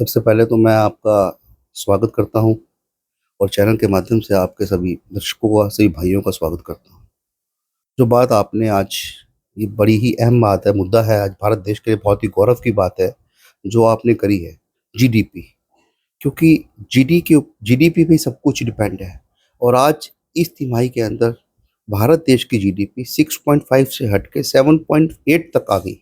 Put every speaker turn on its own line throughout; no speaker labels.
सबसे पहले तो मैं आपका स्वागत करता हूँ और चैनल के माध्यम से आपके सभी दर्शकों का, सभी भाइयों का स्वागत करता हूँ। जो बात आपने आज, ये बड़ी ही अहम बात है, मुद्दा है, आज भारत देश के लिए बहुत ही गौरव की बात है, जो आपने करी है, जीडीपी। क्योंकि जीडीपी पे सब कुछ डिपेंड है और आज इस तिमाही के अंदर भारत देश की जीडीपी 6.5 से हट के 7.8 तक आ गई।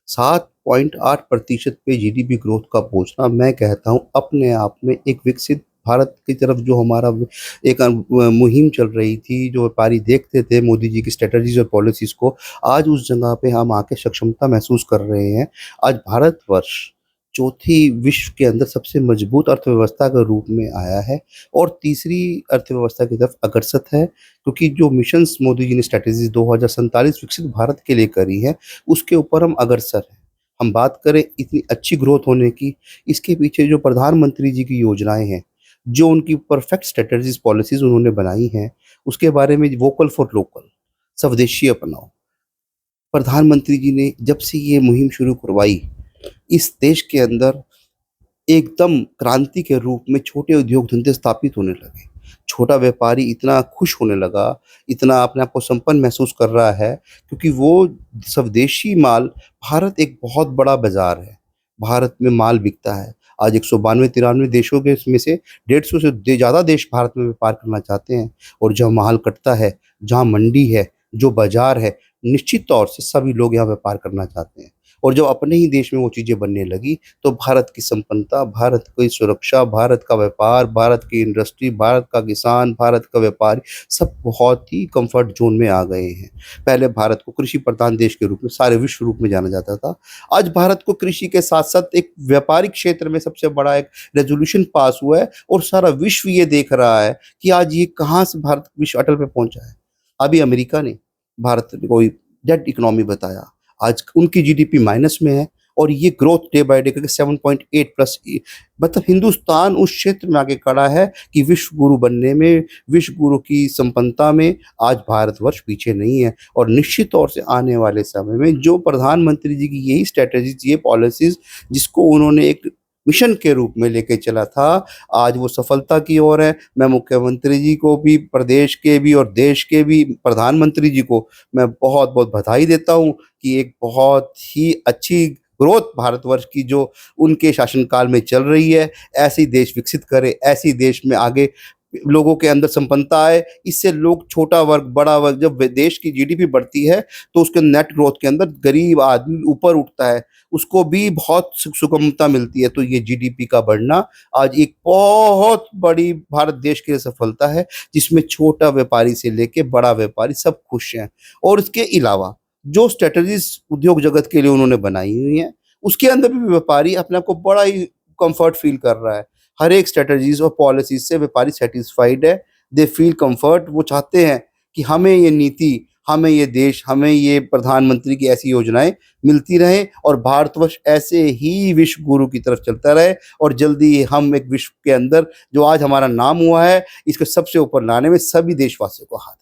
7.8% पे जीडीपी ग्रोथ का पहुंचना, मैं कहता हूं अपने आप में एक विकसित भारत की तरफ जो हमारा एक मुहिम चल रही थी, जो व्यापारी देखते थे मोदी जी की स्ट्रेटजीज और पॉलिसीज को, आज उस जगह पे हम आके सक्षमता महसूस कर रहे हैं। आज भारतवर्ष चौथी विश्व के अंदर सबसे मजबूत अर्थव्यवस्था के रूप में आया है और तीसरी अर्थव्यवस्था की तरफ अग्रसर है, क्योंकि जो मिशंस मोदी जी ने स्ट्रैटेजी 2047 विकसित भारत के लिए करी है, उसके ऊपर हम अग्रसर हैं। हम बात करें इतनी अच्छी ग्रोथ होने की, इसके पीछे जो प्रधानमंत्री जी की योजनाएं हैं, जो उनकी परफेक्ट स्ट्रैटेजीज पॉलिसीज उन्होंने बनाई हैं, उसके बारे में वोकल फॉर लोकल, स्वदेशी अपनाओ। प्रधानमंत्री जी ने जब से ये मुहिम शुरू करवाई, इस देश के अंदर एकदम क्रांति के रूप में छोटे उद्योग धंधे स्थापित होने लगे। छोटा व्यापारी इतना खुश होने लगा, इतना अपने आप को संपन्न महसूस कर रहा है, क्योंकि वो स्वदेशी माल, भारत एक बहुत बड़ा बाज़ार है। भारत में माल बिकता है। आज 192-93 देशों के में से 150 से ज़्यादा देश भारत में व्यापार करना चाहते हैं और जहाँ माल कटता है, जहाँ मंडी है, जो बाज़ार है, निश्चित तौर से सभी लोग यहाँ व्यापार करना चाहते हैं। और जब अपने ही देश में वो चीज़ें बनने लगी, तो भारत की संपन्नता, भारत की सुरक्षा, भारत का व्यापार, भारत की इंडस्ट्री, भारत का किसान, भारत का व्यापारी, सब बहुत ही कंफर्ट ज़ोन में आ गए हैं। पहले भारत को कृषि प्रधान देश के रूप में, सारे विश्व रूप में जाना जाता था। आज भारत को कृषि के साथ-साथ एक व्यापारिक क्षेत्र में सबसे बड़ा एक रेज़ोल्यूशन पास हुआ है और सारा विश्व ये देख रहा है कि आज ये कहाँ से भारत विश्व अटल पे पहुँचा है। अभी अमेरिका ने भारत को डेड इकोनॉमी बताया। आज उनकी जीडीपी माइनस में है और ये ग्रोथ डे बाय डे करके 7.8 प्लस, मतलब हिंदुस्तान उस क्षेत्र में आगे खड़ा है कि विश्व गुरु बनने में, विश्व गुरु की संपन्नता में आज भारतवर्ष पीछे नहीं है। और निश्चित तौर से आने वाले समय में जो प्रधानमंत्री जी की यही स्ट्रैटेजीज, ये पॉलिसीज, जिसको उन्होंने एक मिशन के रूप में लेके चला था, आज वो सफलता की ओर है। मैं मुख्यमंत्री जी को भी, प्रदेश के भी और देश के भी प्रधानमंत्री जी को मैं बहुत बहुत बधाई देता हूँ कि एक बहुत ही अच्छी ग्रोथ भारतवर्ष की जो उनके शासनकाल में चल रही है, ऐसी देश विकसित करे, ऐसी देश में आगे लोगों के अंदर संपन्नता आए। इससे लोग, छोटा वर्ग, बड़ा वर्ग, जब देश की जीडीपी बढ़ती है तो उसके नेट ग्रोथ के अंदर गरीब आदमी ऊपर उठता है, उसको भी बहुत सुगमता मिलती है। तो ये जीडीपी का बढ़ना आज एक बहुत बड़ी भारत देश के लिए सफलता है, जिसमें छोटा व्यापारी से लेके बड़ा व्यापारी सब खुश हैं। और इसके अलावा जो स्ट्रेटजीज उद्योग जगत के लिए उन्होंने बनाई हुई हैं, उसके अंदर भी व्यापारी अपने आप को बड़ा ही कंफर्ट फील कर रहा है। हर एक स्ट्रेटजीज और पॉलिसीज से व्यापारी सेटिस्फाइड है, दे फील कंफर्ट। वो चाहते हैं कि हमें ये नीति, हमें ये देश, हमें ये प्रधानमंत्री की ऐसी योजनाएं मिलती रहें और भारतवर्ष ऐसे ही विश्व गुरु की तरफ चलता रहे और जल्दी हम एक विश्व के अंदर जो आज हमारा नाम हुआ है, इसको सबसे ऊपर लाने में सभी देशवासियों को हाथ